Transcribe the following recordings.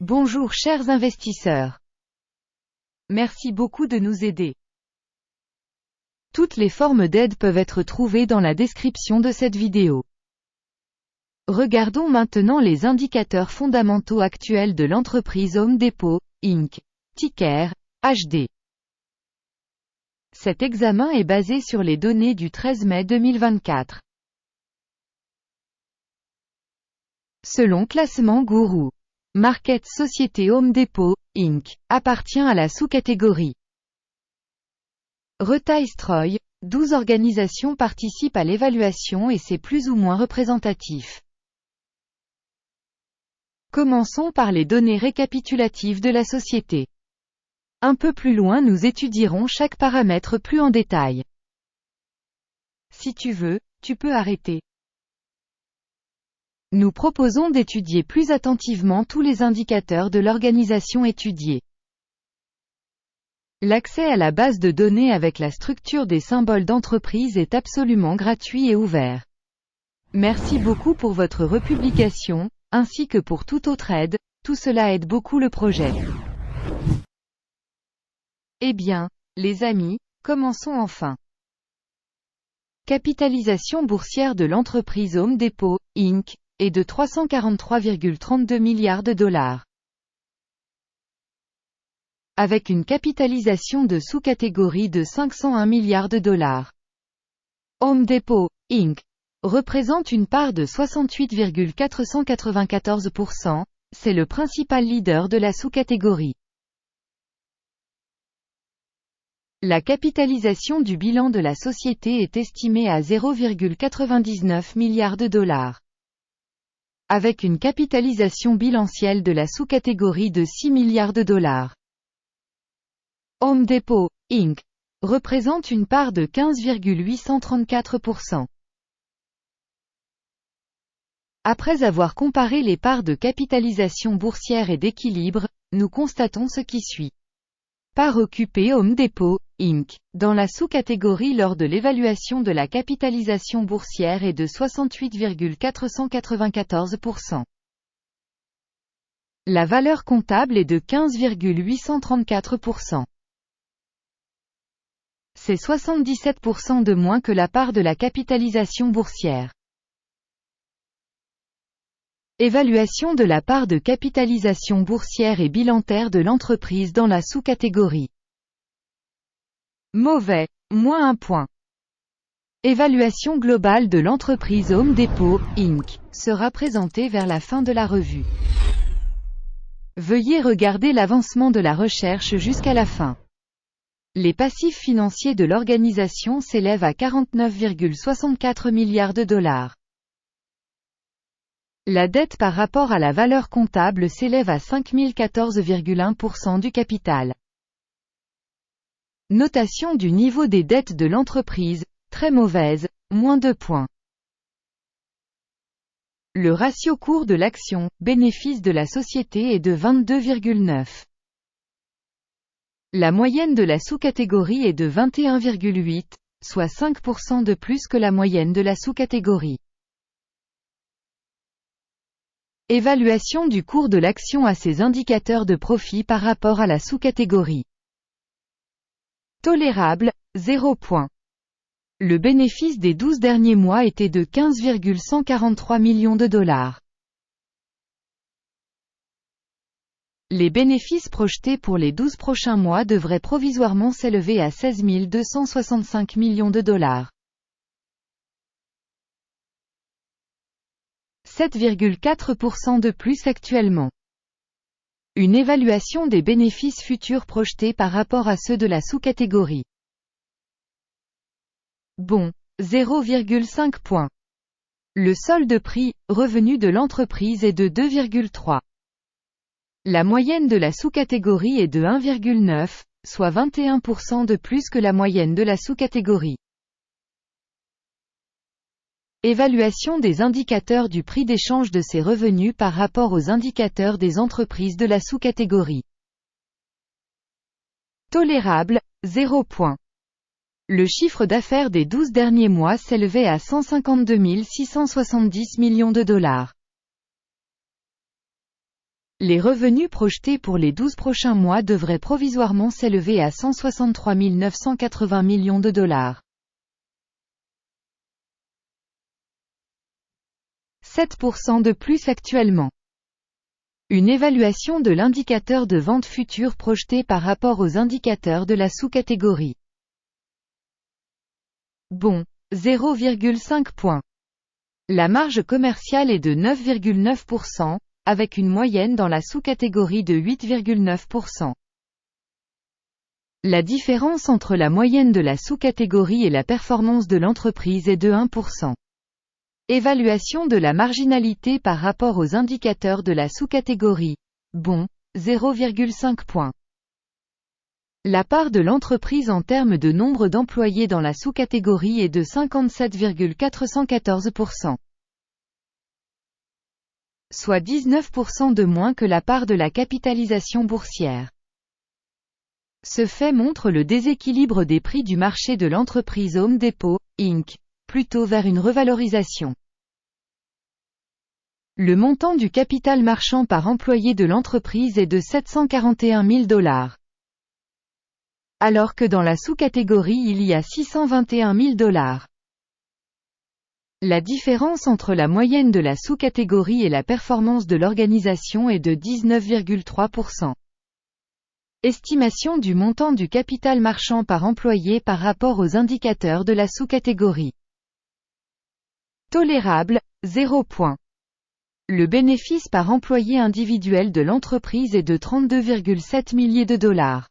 Bonjour chers investisseurs. Merci beaucoup de nous aider. Toutes les formes d'aide peuvent être trouvées dans la description de cette vidéo. Regardons maintenant les indicateurs fondamentaux actuels de l'entreprise Home Depot, Inc., ticker, HD. Cet examen est basé sur les données du 13 mai 2024. Selon Classement Gourou, Market Société Home Depot, Inc., appartient à la sous-catégorie Retail Stroy. 12 organisations participent à l'évaluation et c'est plus ou moins représentatif. Commençons par les données récapitulatives de la société. Un peu plus loin nous étudierons chaque paramètre plus en détail. Si tu veux, tu peux arrêter. Nous proposons d'étudier plus attentivement tous les indicateurs de l'organisation étudiée. L'accès à la base de données avec la structure des symboles d'entreprise est absolument gratuit et ouvert. Merci beaucoup pour votre republication, ainsi que pour toute autre aide, tout cela aide beaucoup le projet. Eh bien, les amis, commençons enfin. Capitalisation boursière de l'entreprise Home Depot, Inc., est de 343,32 milliards de dollars. Avec une capitalisation de sous-catégorie de 501 milliards de dollars. Home Depot, Inc. représente une part de 68,494%, c'est le principal leader de la sous-catégorie. La capitalisation du bilan de la société est estimée à 0,99 milliards de dollars. Avec une capitalisation bilancielle de la sous-catégorie de 6 milliards de dollars. Home Depot, Inc. représente une part de 15,834%. Après avoir comparé les parts de capitalisation boursière et d'équilibre, nous constatons ce qui suit. Part occupée Home Depot, Inc., dans la sous-catégorie lors de l'évaluation de la capitalisation boursière est de 68,494%. La valeur comptable est de 15,834%. C'est 77% de moins que la part de la capitalisation boursière. Évaluation de la part de capitalisation boursière et bilantaire de l'entreprise dans la sous-catégorie. Mauvais, moins 1 point. Évaluation globale de l'entreprise Home Depot, Inc., sera présentée vers la fin de la revue. Veuillez regarder l'avancement de la recherche jusqu'à la fin. Les passifs financiers de l'organisation s'élèvent à 49,64 milliards de dollars. La dette par rapport à la valeur comptable s'élève à 5014,1% du capital. Notation du niveau des dettes de l'entreprise, très mauvaise, moins 2 points. Le ratio cours de l'action, bénéfice de la société est de 22,9. La moyenne de la sous-catégorie est de 21,8, soit 5% de plus que la moyenne de la sous-catégorie. Évaluation du cours de l'action à ses indicateurs de profit par rapport à la sous-catégorie. Tolérable, 0 point. Le bénéfice des 12 derniers mois était de 15,143 millions de dollars. Les bénéfices projetés pour les 12 prochains mois devraient provisoirement s'élever à 16 265 millions de dollars. 7,4% de plus actuellement. Une évaluation des bénéfices futurs projetés par rapport à ceux de la sous-catégorie. Bon, 0,5 points. Le solde prix, revenu de l'entreprise est de 2,3. La moyenne de la sous-catégorie est de 1,9, soit 21% de plus que la moyenne de la sous-catégorie. Évaluation des indicateurs du prix d'échange de ces revenus par rapport aux indicateurs des entreprises de la sous-catégorie. Tolérable, 0 point. Le chiffre d'affaires des 12 derniers mois s'élevait à 152 670 millions de dollars. Les revenus projetés pour les 12 prochains mois devraient provisoirement s'élever à 163 980 millions de dollars. 7% de plus actuellement. Une évaluation de l'indicateur de vente future projeté par rapport aux indicateurs de la sous-catégorie. Bon, 0,5 points. La marge commerciale est de 9,9%, avec une moyenne dans la sous-catégorie de 8,9%. La différence entre la moyenne de la sous-catégorie et la performance de l'entreprise est de 1%. Évaluation de la marginalité par rapport aux indicateurs de la sous-catégorie. Bon, 0,5 points. La part de l'entreprise en termes de nombre d'employés dans la sous-catégorie est de 57,414%. Soit 19% de moins que la part de la capitalisation boursière. Ce fait montre le déséquilibre des prix du marché de l'entreprise Home Depot, Inc., plutôt vers une revalorisation. Le montant du capital marchand par employé de l'entreprise est de 741 000 $. Alors que dans la sous-catégorie il y a 621 000 $. La différence entre la moyenne de la sous-catégorie et la performance de l'organisation est de 19,3%. Estimation du montant du capital marchand par employé par rapport aux indicateurs de la sous-catégorie. Tolérable, 0 points. Le bénéfice par employé individuel de l'entreprise est de 32,7 milliers de $.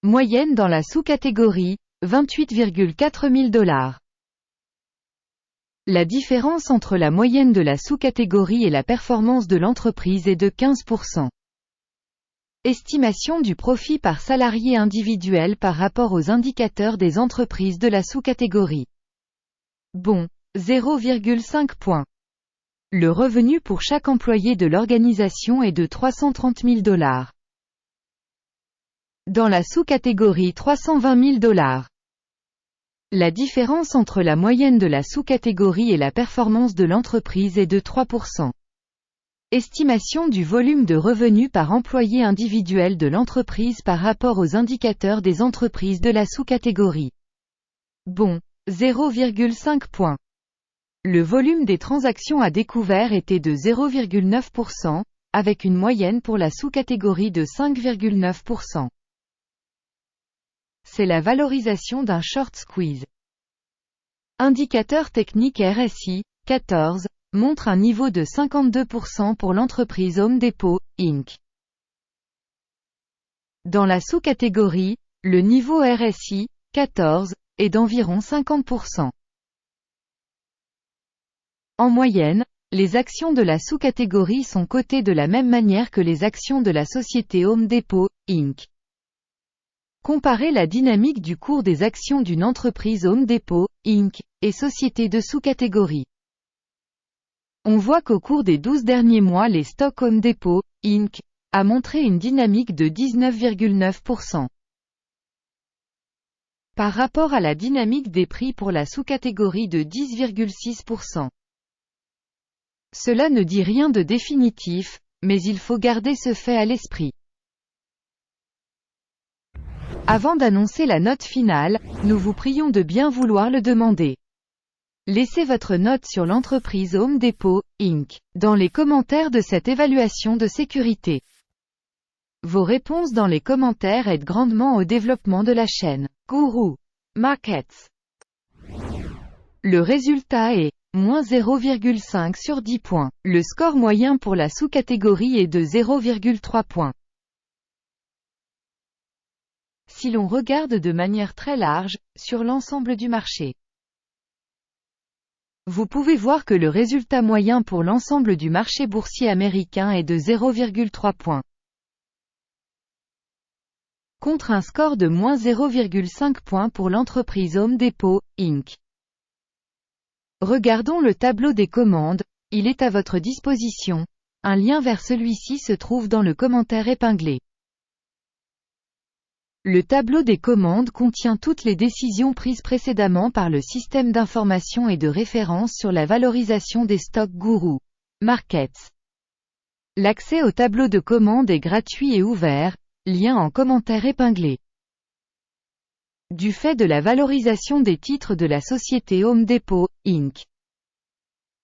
Moyenne dans la sous-catégorie, 28,4 000 $. La différence entre la moyenne de la sous-catégorie et la performance de l'entreprise est de 15%. Estimation du profit par salarié individuel par rapport aux indicateurs des entreprises de la sous-catégorie. Bon, 0,5 points. Le revenu pour chaque employé de l'organisation est de 330 000 $. Dans la sous-catégorie 320 000 $. La différence entre la moyenne de la sous-catégorie et la performance de l'entreprise est de 3%. Estimation du volume de revenus par employé individuel de l'entreprise par rapport aux indicateurs des entreprises de la sous-catégorie. Bon, 0,5 points. Le volume des transactions à découvert était de 0,9%, avec une moyenne pour la sous-catégorie de 5,9%. C'est la valorisation d'un short squeeze. Indicateur technique RSI, 14, montre un niveau de 52% pour l'entreprise Home Depot, Inc. Dans la sous-catégorie, le niveau RSI, 14, est d'environ 50%. En moyenne, les actions de la sous-catégorie sont cotées de la même manière que les actions de la société Home Depot, Inc. Comparez la dynamique du cours des actions d'une entreprise Home Depot, Inc., et société de sous-catégorie. On voit qu'au cours des 12 derniers mois les stocks Home Depot, Inc., a montré une dynamique de 19,9%. Par rapport à la dynamique des prix pour la sous-catégorie de 10,6%. Cela ne dit rien de définitif, mais il faut garder ce fait à l'esprit. Avant d'annoncer la note finale, nous vous prions de bien vouloir le demander. Laissez votre note sur l'entreprise Home Depot, Inc., dans les commentaires de cette évaluation de sécurité. Vos réponses dans les commentaires aident grandement au développement de la chaîne Guru Markets. Le résultat est moins 0,5 sur 10 points. Le score moyen pour la sous-catégorie est de 0,3 points. Si l'on regarde de manière très large, sur l'ensemble du marché, vous pouvez voir que le résultat moyen pour l'ensemble du marché boursier américain est de 0,3 points. Contre un score de moins 0,5 points pour l'entreprise Home Depot, Inc. Regardons le tableau des commandes, il est à votre disposition. Un lien vers celui-ci se trouve dans le commentaire épinglé. Le tableau des commandes contient toutes les décisions prises précédemment par le système d'information et de référence sur la valorisation des stocks Guru Markets. L'accès au tableau de commande est gratuit et ouvert, lien en commentaire épinglé. Du fait de la valorisation des titres de la société Home Depot, Inc.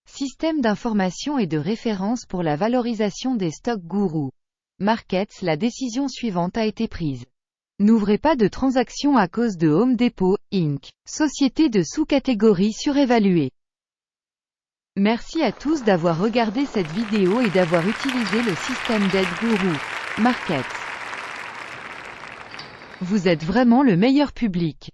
Système d'information et de référence pour la valorisation des stocks Guru Markets, la décision suivante a été prise. N'ouvrez pas de transaction à cause de Home Depot, Inc., société de sous-catégorie surévaluée. Merci à tous d'avoir regardé cette vidéo et d'avoir utilisé le système d'aide Guru Markets. Vous êtes vraiment le meilleur public.